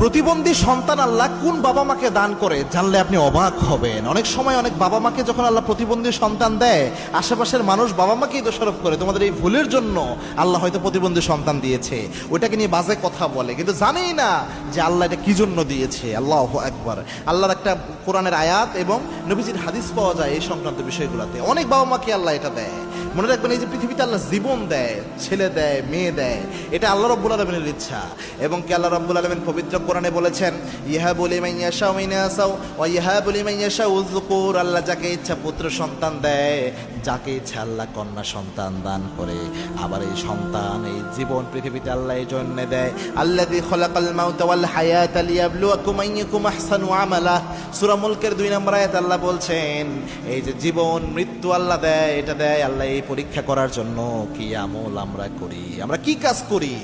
প্রতিবন্ধী সন্তান আল্লাহ কোন বাবা মাকে দান করে জানলে আপনি অবাক হবেন। অনেক সময় অনেক বাবা মাকে যখন আল্লাহ প্রতিবন্ধী সন্তান দেয়, আশেপাশের মানুষ বাবা মাকেই দোষারোপ করে, তোমাদের এই ভুলের জন্য আল্লাহ হয়তো প্রতিবন্ধী সন্তান দিয়েছে, ওইটাকে নিয়ে বাজে কথা বলে, কিন্তু জানেই না যে আল্লাহ এটা কি জন্য দিয়েছে। আল্লাহু আকবার। আল্লাহর একটা কোরআনের আয়াত এবং নবীজির হাদিস পাওয়া যায় এই সংক্রান্ত বিষয়গুলোতে। অনেক বাবা মাকে আল্লাহ এটা দেয়। মনে রাখবেন, এই যে পৃথিবীতে আল্লাহ জীবন দেয়, ছেলে দেয়, মেয়ে দেয়, এটা আল্লাহ রাব্বুল আলামিনের ইচ্ছা। এবং কি আল্লাহ রাব্বুল আলামিন পবিত্র কোরআনে বলেছেন, ইয়াহাবু লিমান ইয়াশাউ ইনাসাও ওয়া ইয়াহাবু লিমান ইয়াশাউ যুকুর। আল্লাহ যাকে ইচ্ছা পুত্র সন্তান দেয়, যাকে ইচ্ছা আল্লাহ কন্যা সন্তান দান করে। আবার এই সন্তান, এই জীবন পৃথিবীতে আল্লাহ এই জন্য দেয়, আল্লাযী খালাকাল মাউতা ওয়াল হায়াতা লিয়াবলুয়াকুম আইয়ুকুম আহসানু আমালা। সূরা মুলকের 2 নম্বর আয়াতে আল্লাহ বলছেন, এই যে জীবন মৃত্যু আল্লাহ দেয়, এটা দেয় আল্লাহ এই পরীক্ষা করার জন্য কি আমল আমরা করি, আমরা কি কাজ করি।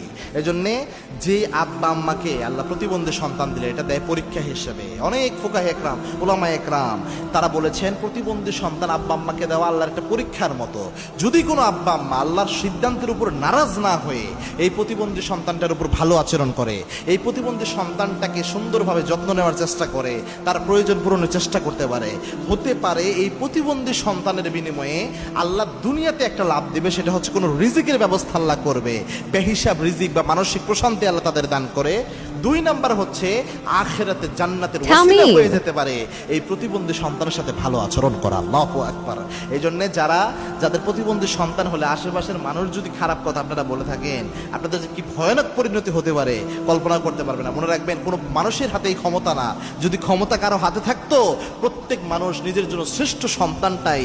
এজন্যে যে আব্বা আম্মাকে আল্লাহ প্রতিবন্ধী সন্তান দিলে, এটা দেয় পরীক্ষা হিসেবে। অনেক ফুকাহে একরাম, উলামা একরাম তারা বলেছেন, প্রতিবন্ধী সন্তান আব্বা আম্মাকে দেওয়া আল্লাহর একটা পরীক্ষার মতো। যদি কোনো আব্বা আম্মা আল্লাহর সিদ্ধান্তের উপর নারাজ না হয়ে এই প্রতিবন্ধী সন্তানটার উপর ভালো আচরণ করে, এই প্রতিবন্ধী সন্তানটাকে সুন্দরভাবে যত্ন নেওয়ার চেষ্টা করে, তার প্রয়োজন পূরণের চেষ্টা করতে পারে, হতে পারে এই প্রতিবন্ধী সন্তানের বিনিময়ে আল্লাহ দুনিয়াতে একটা লাভ দিবে। সেটা হচ্ছে কোনো রিজিকের ব্যবস্থা আল্লাহ করবে, বেহিসাব রিজিক বা মানসিক প্রশান্তি আল্লাহ তাদের দান করে। 2 নাম্বার হচ্ছে আখিরাতে জান্নাতের ওসিলা হয়ে যেতে পারে এই প্রতিবন্ধী সন্তানের সাথে ভালো আচরণ করা। আল্লাহু আকবার। এই জন্য যাদের প্রতিবন্ধী সন্তান হলে আশেপাশের মানুষ যদি খারাপ কথা আপনারা বলে থাকেন, আপনাদের যে কি ভয়ানক পরিণতি হতে পারে কল্পনা করতে পারবে না। মনে রাখবেন, কোনো মানুষের হাতে এই ক্ষমতা না। যদি ক্ষমতা কারো হাতে থাকতো, প্রত্যেক মানুষ নিজের জন্য শ্রেষ্ঠ সন্তানটাই